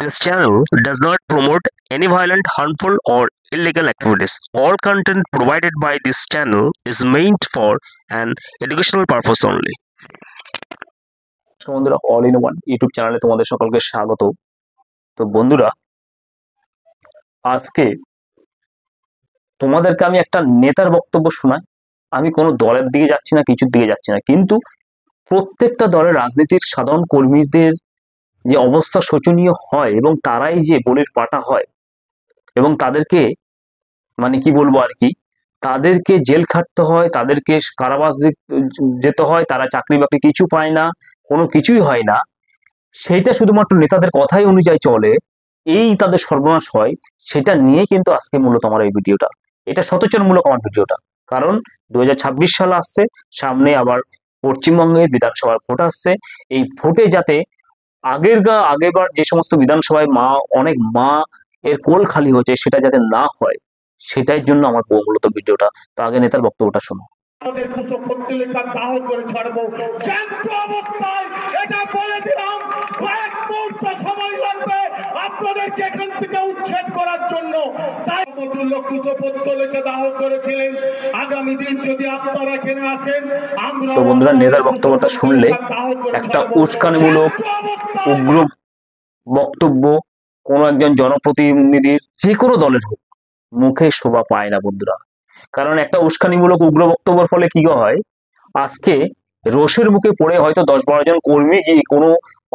This channel does not promote any violent, harmful, or illegal activities. All content provided by this channel is meant for an educational purpose only. বন্ধুরা, all in one YouTube চ্যানেলে তোমাদের সকলকে স্বাগত। তো বন্ধুরা, আজকে তোমাদেরকে আমি একটা নেতার বক্তব্য শোনাই। আমি কোনো দলের দিকে যাচ্ছি না, কিছুর দিকে যাচ্ছি না, কিন্তু প্রত্যেকটা দলের রাজনীতির সাধারণ কর্মীদের যে অবস্থা শোচনীয় হয় এবং তারাই যে বলির পাঠা হয় এবং তাদেরকে মানে কি বলবো আর কি, তাদেরকে জেল খাটতে হয়, তাদেরকে কারাবাস যেতে হয়, তারা চাকরি বাকরি কিছু পায় না, কোনো কিছুই হয় না, সেইটা শুধুমাত্র নেতাদের কথাই অনুযায়ী চলে, এই তাদের সর্বনাশ হয়, সেটা নিয়ে কিন্তু আজকে মূলত আমার এই ভিডিওটা। এটা সচেতনমূলক আমার ভিডিওটা, কারণ 2026 সাল আসছে সামনে, আবার পশ্চিমবঙ্গের বিধানসভার ভোট আসছে। এই ভোটে যাতে আগেরবার যে সমস্ত বিধানসভায় অনেক মা এর কোল খালি হয়েছে, সেটা যাতে না হয়, সেটাই জন্য আমার মূলত ভিডিওটা। তো আগে নেতার বক্তব্যটা শোনো। আমাদের 275 দাহ করে ছাড়বো, জ্যান্ত অবস্থায় এটা বলে দিলাম। কয়েক মুহূর্ত সময় লাগবে আপনাদেরকে এখান থেকে উচ্ছেদ করার জন্য। তাই মতুল্য 275 দাহ করেছিলেন। আগামী দিন যদি আপনারা এখানে আসেন, আমরা তো বন্ধুরা, নেতার বক্তব্যটা শুনলে একটা উস্কানিমূলক উগ্র বক্তব্য কোন একজন জনপ্রতিনিধির, যে কোনো দলের হোক, মুখে শোভা পায় না বন্ধুরা। কারণ একটা উস্কানিমূলক উগ্র বক্তব্যের ফলে কি হয়, আজকে রোষের মুখে পড়ে হয়তো 10-12 জন কর্মী গিয়ে কোনো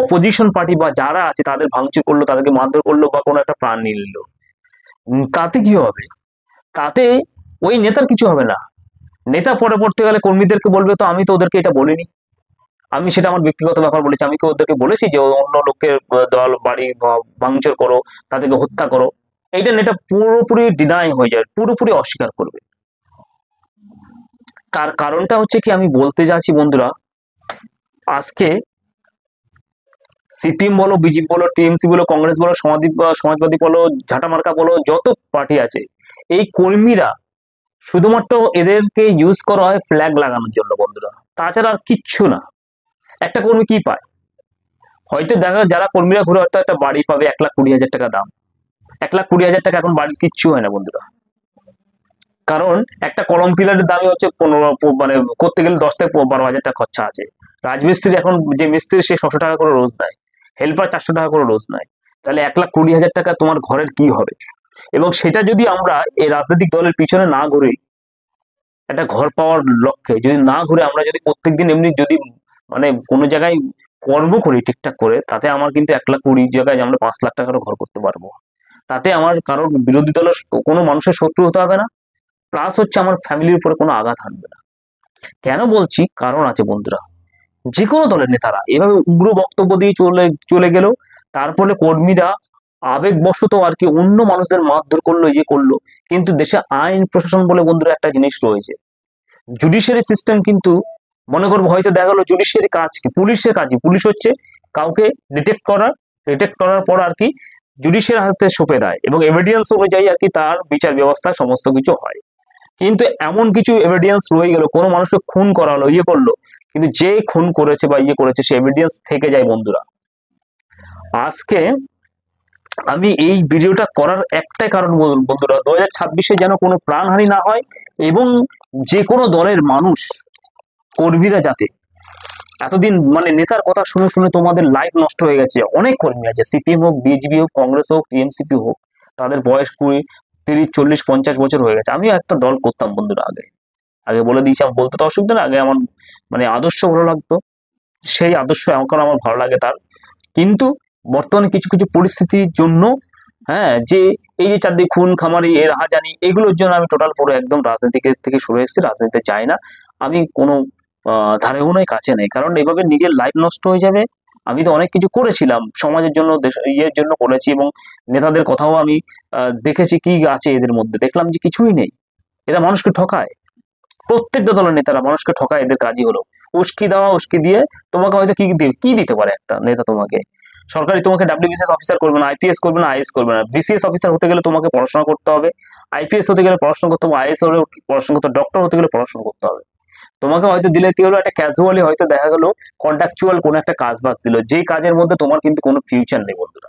অপোজিশন পার্টি বা যারা আছে তাদের ভাঙচুর করলো, তাদেরকে মারধর করলো বা কোনো একটা প্রাণ নিয়ে নিল, তাতে কি হবে? তাতে ওই নেতার কিছু হবে না। নেতা পরবর্তীকালে কর্মীদেরকে বলবে, তো আমি তো ওদেরকে এটা বলিনি, আমি সেটা আমার ব্যক্তিগত ব্যাপার বলেছি, আমি কি ওদেরকে বলেছি যে অন্য লোকের দল বাড়ি ভাঙচুর করো, তাদেরকে হত্যা করো? এইটা নেতা পুরোপুরি ডিনাই হয়ে যায়, পুরোপুরি অস্বীকার করবে। তার কারণটা হচ্ছে কি, আমি বলতে যাচ্ছি বন্ধুরা, আজকে সিপিএম বলো, বিজেপি বলো, টিএমসি বলো, কংগ্রেস বলো, সমাজবাদী বলো, ঝাঁটামার্কা বলো, যত পার্টি আছে, এই কর্মীরা শুধুমাত্র এদেরকে ইউজ করা হয় ফ্ল্যাগ লাগানোর জন্য বন্ধুরা, তাছাড়া আর কিচ্ছু না। একটা কর্মী কি পায়? হয়তো দেখা যারা কর্মীরা ঘুরে, হয়তো একটা বাড়ি পাবে 1,20,000 টাকা দাম। 1,20,000 টাকা এখন বাড়ির কিচ্ছু হয় না বন্ধুরা। কারণ একটা কলম পিলারের দামই হচ্ছে 15, মানে করতে গেলে 10 থেকে 12,000 টাকা খরচা আছে। রাজমিস্ত্রি এখন যে মিস্ত্রি, সে 600 টাকা করে রোজ নেয়, হেল্পার 400 টাকা করে রোজ নেয়। তাহলে 1,20,000 টাকা তোমার ঘরের কি হবে? এবং সেটা যদি আমরা এই রাজনৈতিক দলের পিছনে না ঘুরে, একটা ঘর পাওয়ার লক্ষ্যে যদি না ঘুরে, আমরা যদি প্রত্যেকদিন এমনি যদি মানে কোনো জায়গায় কর্ম করি ঠিকঠাক করে, তাতে আমার কিন্তু 1,20,000 জায়গায় আমরা 5 লাখ টাকারও ঘর করতে পারবো। তাতে আমার কারোর বিরোধী দলের কোনো মানুষের শত্রু হতে হবে না, প্লাস হচ্ছে আমার ফ্যামিলির উপরে কোনো আঘাত আনবে না। কেন বলছি? কারণ আছে বন্ধুরা। যে কোনো দলের নেতারা এভাবে উগ্র বক্তব্য দিয়ে চলে গেল, তারপরে কর্মীরা আবেগবশত আর কি অন্য মানুষদের মারধর করলো, ইয়ে করলো। কিন্তু দেশে আইন প্রশাসন বলে বন্ধুরা একটা জিনিস রয়েছে, জুডিশিয়ারি সিস্টেম। কিন্তু মনে করবো হয়তো দেখা গেলো জুডিশিয়ারি কাজ কি, পুলিশের কাজই, পুলিশ হচ্ছে কাউকে ডিটেক্ট করার পর আর কি জুডিশিয়ারি হাতে সঁপে দেয় এবং এভিডেন্স অনুযায়ী আর কি তার বিচার ব্যবস্থা সমস্ত কিছু হয়। কিন্তু এমন কিছু এভিডেন্স রয়ে গেল, কোনো মানুষকে খুন করা হলো, ইয়ে করলো, কিন্তু যে খুন করেছে বা ইয়ে করেছে সে এভিডেন্স থেকে যায় বন্ধুরা। আজকে আমি এই ভিডিওটা করার একটাই কারণ বন্ধুরা, 2026-এ যেন কোনো প্রাণহানি না হয় এবং যে কোনো দলের মানুষ কর্মীরা যাতে, এতদিন মানে নেতার কথা শুনে শুনে তোমাদের লাইফ নষ্ট হয়ে গেছে। অনেক কর্মী আছে, সিপিএম হোক, বিজেপি হোক, কংগ্রেস হোক, টিএমসিপি হোক, তাদের বয়স 20, 30, 40, 50 বছর হয়ে গেছে। আমিও একটা দল করতাম বন্ধুরা, আগে বলে দিয়েছি, আমি বলতে তো অসুবিধা না, আগে আমার মানে আদর্শ ভালো লাগতো, সেই আদর্শ এখন আমার ভালো লাগে তার। কিন্তু বর্তমানে কিছু কিছু পরিস্থিতির জন্য, হ্যাঁ, যে এই যে চারদিকে খুন খামারি, এর রাহাজানি, এগুলোর জন্য আমি টোটাল পুরো একদম রাজনীতিকে থেকে সরে এসেছি, রাজনীতিতে চাই না। আমি কোনো ধারে গোনায় কাছে নেই, কারণ এইভাবে নিজের লাইফ নষ্ট হয়ে যাবে। আমি তো অনেক কিছু করেছিলাম সমাজের জন্য, ইয়ের জন্য করেছি, এবং নেতাদের কথাও আমি দেখেছি কি আছে এদের মধ্যে, দেখলাম যে কিছুই নেই। এরা মানুষকে ঠকায়, প্রত্যেকটা দলের নেতারা মানুষকে ঠকায়, এদের কাজই হলো উস্কি দেওয়া। উস্কি দিয়ে তোমাকে হয়তো কি দিতে পারে একটা নেতা? তোমাকে সরকারি, তোমাকে ডাব্লিউবিসিএস অফিসার করবে না, আইপিএস করবে না, আইএস করবে না। বিসিএস অফিসার হতে গেলে তোমাকে পড়াশোনা করতে হবে, আইপিএস হতে গেলে পড়াশোনা করতে হবে, আইএস হলে পড়াশোনা করতে হবে, ডক্টর হতে গেলে পড়াশোনা করতে হবে। তোমাকে হয়তো দিলে কি হলো, একটা ক্যাজুয়ালি হয়তো দেখা গেলো কন্ট্রাকচুয়াল কোনো একটা কাজ বাজ দিল, যে কাজের মধ্যে তোমার কিন্তু কোনো ফিউচার নেই বন্ধুরা।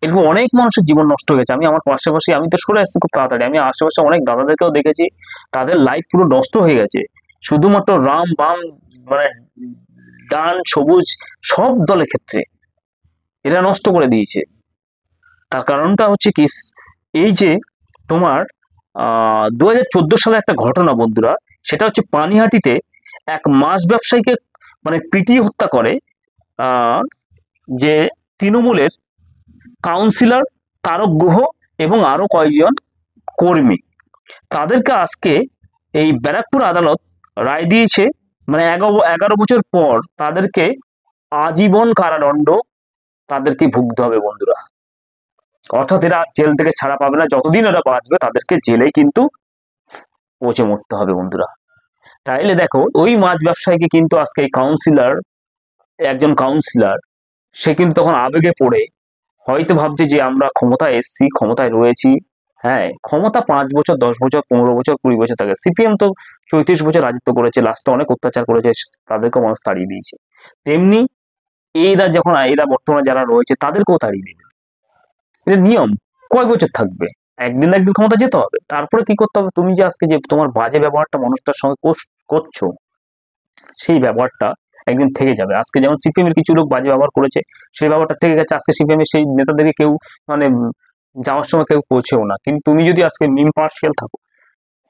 এরকম অনেক মানুষের জীবন নষ্ট হয়ে গেছে। আমি আমার পাশাপাশি, আমি তো সরে আসছি খুব তাড়াতাড়ি, আমি আশেপাশে অনেক দাদাদেরকেও দেখেছি, তাদের লাইফ পুরো নষ্ট হয়ে গেছে শুধুমাত্র রাম বাম, মানে ডান সবুজ সব দলের ক্ষেত্রে এরা নষ্ট করে দিয়েছে। তার কারণটা হচ্ছে কি, এই যে তোমার 2014 সালে একটা ঘটনা বন্ধুরা, সেটা হচ্ছে পানিহাটিতে এক মাছ ব্যবসায়ীকে মানে পিটিয়ে হত্যা করে যে তৃণমূলের কাউন্সিলর তারক গুহ এবং আরো কয়েকজন কর্মী। তাদেরকে আজকে এই ব্যারাকপুর আদালত রায় দিয়েছে, মানে 11 বছর পর তাদেরকে আজীবন কারাদণ্ড তাদেরকে ভুগতে হবে বন্ধুরা। অর্থাৎ এরা জেল থেকে ছাড়া পাবে না, যতদিন এরা বাঁচবে তাদেরকে জেলে কিন্তু পচে মরতে হবে বন্ধুরা। তাইলে দেখো, ওই মাছ ব্যবসায়ীকে কিন্তু আজকে একজন কাউন্সিলর, সে কিন্তু তখন আবেগে পড়ে হয়তো ভাবছে যে আমরা ক্ষমতায় এসছি, ক্ষমতায় রয়েছি। হ্যাঁ, ক্ষমতা 5 বছর, 10 বছর, 15 বছর, 20 বছর থাকে। সিপিএম তো 34 বছর রাজত্ব করেছে, লাস্টে অনেক অত্যাচার করেছে, তাদেরকে মানুষ তাড়িয়ে দিয়েছে। তেমনি এরা বর্তমানে যারা রয়েছে তাদেরকেও তাড়িয়ে দিবে। এটা নিয়ম। কয় বছর থাকবে? একদিন না একদিন ক্ষমতা যেতে হবে। তারপরে কি করতে হবে, তুমি যে আজকে যে তোমার বাজে ব্যবহারটা মানুষটার সঙ্গে করছো, সেই ব্যবহারটা একদিন থেকে যাবে। আজকে যেমন সিপিএম এর কিছু লোক বাজে ব্যবহার করেছে, সেই ব্যবহারটা থেকে গেছে। আজকে সিপিএম এর সেই নেতাদেরকে কেউ মানে যাওয়ার সময় কেউ পৌঁছেও না। কিন্তু তুমি যদি আজকে ইমপার্শিয়াল থাকো,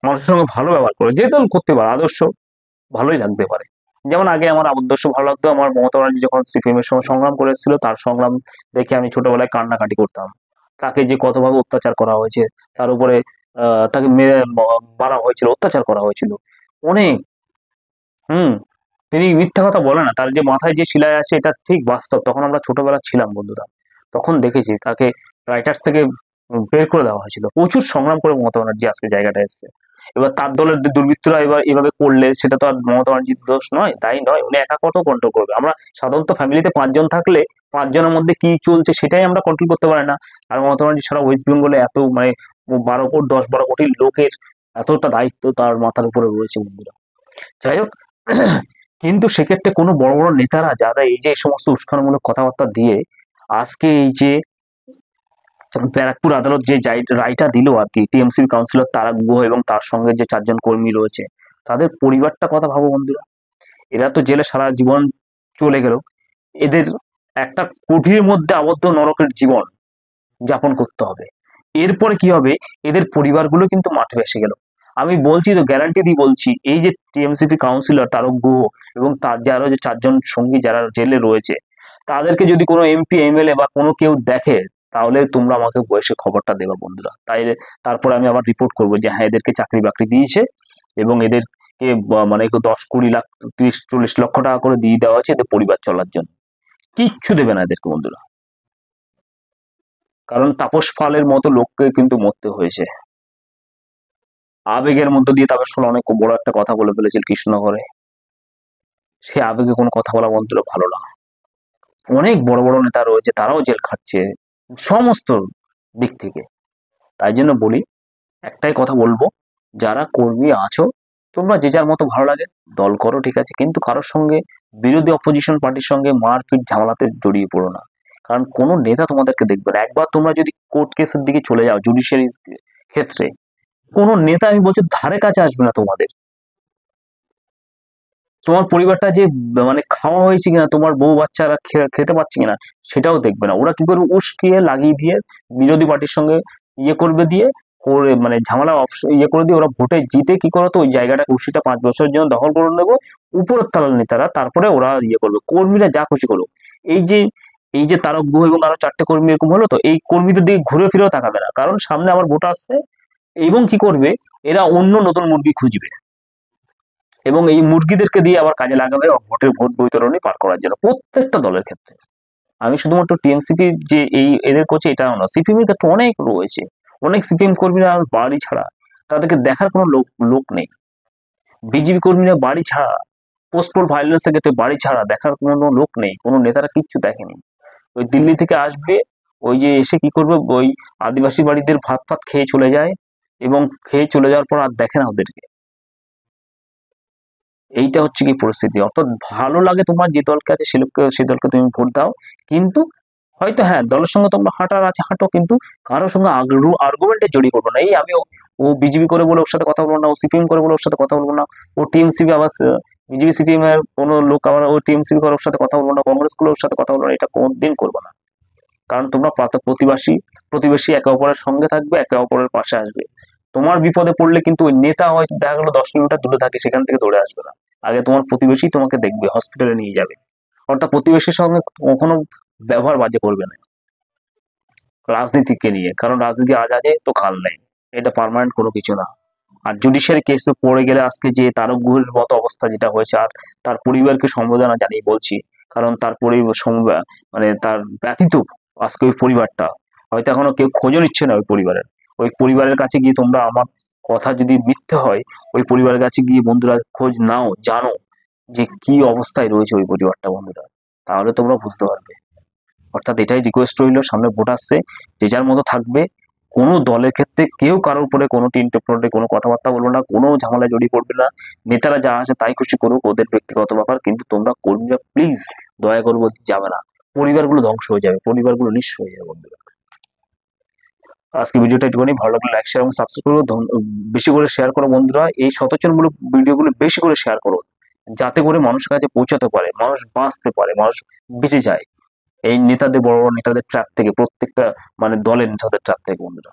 মানুষের সঙ্গে ভালো ব্যবহার করো, যে দল করতে পারে আদর্শ ভালোই লাগতে পারে। যেমন আগে আমার আদর্শ ভালো লাগতো, আমার মমতা ব্যানার্জি যখন সিপিএম এর সময় সংগ্রাম করে এসেছিল, তার সংগ্রাম দেখে আমি ছোটবেলায় কান্নাকাটি করতাম। তাকে যে কতভাবে অত্যাচার করা হয়েছে, তার উপরে তাকে মেরে মারা হয়েছিল, অত্যাচার করা হয়েছিল অনেক। হুম, তিনি মিথ্যা কথা বলে না, তার যে মাথায় যে শিলায় আছে এটা ঠিক বাস্তব। তখন আমরা ছোটবেলা ছিলাম বন্ধুরা, তখন দেখেছি তাকে রাইটার্স থেকে বের করে দেওয়া হয়েছিল। প্রচুর সংগ্রাম করে মমতা ব্যানার্জি আজকে জায়গাটা এসছে। এবার তার দলের দুর্বৃত্তরা এবার এভাবে করলে সেটা তো আর মমতা ব্যানার্জির দোষ নয়, তাই নয়। উনি একা কত কন্ট্রোল করবে? আমরা সাধারণত ফ্যামিলিতে 5 জন থাকলে 5 জনের মধ্যে কি চলছে সেটাই আমরা কন্ট্রোল করতে পারি না। আর মমতা ব্যানার্জি সারা ওয়েস্ট বেঙ্গলে এত মানে 10-12 কোটি লোকের এতটা দায়িত্ব তার মাথার উপরে রয়েছে বন্ধুরা। যাই হোক, কিন্তু সেক্ষেত্রে কোনো বড় বড় নেতারা যারা এই যে সমস্ত উস্কানিমূলক কথাবার্তা দিয়ে আজকে এই যে ব্যারাকপুর আদালত যে রায়টা দিল আর কি, টিএমসির কাউন্সিলর তারক গুহ এবং তার সঙ্গে যে 4 জন কর্মী রয়েছে, তাদের পরিবারটা কথা ভাবো বন্ধুরা। এরা তো জেলে সারা জীবন চলে গেল, এদের একটা কুঠির মধ্যে আবদ্ধ নরকের জীবন যাপন করতে হবে। এরপরে কি হবে? এদের পরিবারগুলো কিন্তু মাঠে এসে গেল। আমি বলছি তো, গ্যারান্টি দিয়ে বলছি, এই যে টিএমসিপি কাউন্সিলর তারক গুহ এবং তার যারা যে 4 জন সঙ্গী যারা জেলে রয়েছে, তাদেরকে যদি কোনো এমপি এমএলএ বা কোনো কেউ দেখে, তাহলে তোমরা আমাকে বসে খবরটা দেবা বন্ধুরা। তারপরে আমি আবার রিপোর্ট করবো যে হ্যাঁ, এদেরকে চাকরি বাকরি দিয়েছে এবং এদেরকে মানে 10-20 লাখ 30-40 লক্ষ টাকা করে দিয়ে দেওয়া হয়েছে এদের পরিবার চলার জন্য। কিচ্ছু দেবে না এদেরকে বন্ধুরা, কারণ তাপস পালের মতো লোককে কিন্তু মরতে হয়েছে। আবেগের মধ্য দিয়ে তাপস পাল অনেক বড় একটা কথা বলে ফেলেছিল কৃষ্ণনগরে। সে আবেগে কোনো কথা বলা বন্ধুরা ভালো না। অনেক বড় বড় নেতা রয়েছে, তারাও জেল খাটছে সমস্ত দিক থেকে। তাই জন্য বলি, একটাই কথা বলবো, যারা কর্মী আছো তোমরা যে যার মতো ভালো লাগে দল করো, ঠিক আছে, কিন্তু কারোর সঙ্গে বিরোধী অপোজিশন পার্টির সঙ্গে মারপিট ঝামেলাতে জড়িয়ে পড়ো না। কারণ কোনো নেতা তোমাদেরকে দেখবে না। একবার তোমরা যদি কোর্ট কেসের দিকে চলে যাও, জুডিশিয়ারি ক্ষেত্রে, কোনো নেতা আমি বলছি ধারে কাছে আসবে না তোমাদের। তোমার পরিবারটা যে মানে খাওয়া হয়েছে কিনা, তোমার বউ বাচ্চারা খেতে পাচ্ছে কিনা সেটাও দেখবে না। ওরা কি করবে? উস্কিয়ে লাগিয়ে দিয়ে বিরোধী পার্টির সঙ্গে করবে, দিয়ে করে মানে ঝামেলা করে দিয়ে ওরা ভোটে জিতে কি করতো, ওই জায়গাটা কুর্সিটা 5 বছরের জন্য দখল করে নেবো উপরের তলার নেতারা, তারপরে ওরা করবে। কর্মীরা যা খুশি করো। এই যে তারক গুহ এবং আরো 4টে কর্মী এরকম হলো, তো এই কর্মীদের দিকে ঘুরে ফিরেও তাকাবে না, কারণ সামনে আবার ভোট আসছে। এবং কি করবে, এরা অন্য নতুন মুরগি খুঁজবে এবং এই মুরগিদেরকে দিয়ে আবার কাজে লাগাবে ভোট বৈতরণী পার করার জন্য, প্রত্যেকটা দলের ক্ষেত্রে। আমি শুধুমাত্র টিএমসিপি যে এদের করছে এটাও না, সিপিএম এর ক্ষেত্রে অনেক রয়েছে। অনেক সিপিএম কর্মীরা বাড়ি ছাড়া, তাদেরকে দেখার কোনো লোক নেই। বিজেপি কর্মীরা বাড়ি ছাড়া, পোস্টপোল ভায়োলেন্সের ক্ষেত্রে বাড়ি ছাড়া, দেখার কোনো লোক নেই, কোনো নেতারা কিচ্ছু দেখেনি। ওই দিল্লি থেকে আসবে, ওই যে এসে কি করবে, ওই আদিবাসী বাড়িদের ভাত খেয়ে চলে যায় এবং খেয়ে চলে যাওয়ার পর আর দেখে না ওদেরকে। এইটা হচ্ছে কি পরিস্থিতি। অর্থাৎ ভালো লাগে তোমার যে দলকে আছে সে দলকে তুমি ভোট দাও, কিন্তু হয়তো হ্যাঁ দলের সঙ্গে তোমরা হাঁটার আছে হাঁটো, কিন্তু কারোর সঙ্গে আর্গুমেন্টে জড়িয়ে পড়বো না। এই আমি ও বিজেপি করে বলে ওর সাথে কথা বলবো না, ও সিপিএম করে বলে ওর সাথে কথা বলবো না, ও টিএমসিপি আবার বিজেপি সিপিএম এর কোনো লোক আবার ও টিএমসিপি করে ওর সাথে কথা বলবো না, কংগ্রেস করে ওর সাথে কথা বলবো না, এটা কোনদিন করবো না। কারণ তোমরা প্রতিবেশী একে অপরের সঙ্গে থাকবে, একে অপরের পাশে আসবে। তোমার বিপদে পড়লে কিন্তু ওই নেতা হয়তো দেখা গেলো 10 কিলোমিটার দূরে থাকে, সেখান থেকে দৌড়ে আসবে না, আগে তোমার প্রতিবেশী তোমাকে দেখবে, হসপিটালে নিয়ে যাবে। অর্থাৎ প্রতিবেশীর সঙ্গে কখনো ব্যবহার বাজে করবে না রাজনীতিকে নিয়ে, কারণ রাজনীতি আজ আছে তো কাল নেই, এটা পার্মানেন্ট কোনো কিছু না। আর জুডিশিয়ারি কেস পড়ে গেলে আজকে যে তারক গুহের মতো অবস্থা যেটা হয়েছে, আর তার পরিবারকে সমবেদনা জানিয়ে বলছি, কারণ তার মানে তার ব্যতীত আজকে ওই পরিবারটা হয়তো এখনো কেউ খোঁজও নিচ্ছে না। ওই পরিবারের কাছে গিয়ে তোমরা, আমার কথা যদি মিথ্যে হয়, ওই পরিবারের কাছে গিয়ে বন্ধুরা খোঁজ নাও, জানো যে কি অবস্থায় রয়েছে ওই পরিবারটা বন্ধুরা, তাহলে তোমরা বুঝতে পারবে। অর্থাৎ এটাই রিকোয়েস্ট রইল, সামনে ভোট আসছে, যে যার মতো থাকবে। কোনো দলের ক্ষেত্রে কেউ কারোর উপরে কোনো টিনটোপটে কোনো কথাবার্তা বলবে না, কোনো ঝামেলায় জড়িয়ে পড়বে না। নেতারা যা আছে তাই খুশি করুক, ওদের ব্যক্তিগত ব্যাপার, কিন্তু তোমরা কর্মীরা প্লিজ দয়া করে বলতে যাবে না, পরিবারগুলো ধ্বংস হয়ে যাবে, পরিবারগুলো নিঃস্ব হয়ে যাবে বন্ধুরা। আজকে ভিডিওটা একটুখানি ভালো লাগলে লাইক শেয়ার এবং সাবস্ক্রাইব করো, বেশি করে শেয়ার করো বন্ধুরা, এই সচেতনমূলক ভিডিওগুলো বেশি করে শেয়ার করো, যাতে করে মানুষের কাছে পৌঁছাতে পারে, মানুষ বাঁচতে পারে, মানুষ বেঁচে যায় এই নেতাদের, বড় বড় নেতাদের ট্র্যাপ থেকে, প্রত্যেকটা মানে দলের নেতাদের ট্র্যাপ থেকে বন্ধুরা।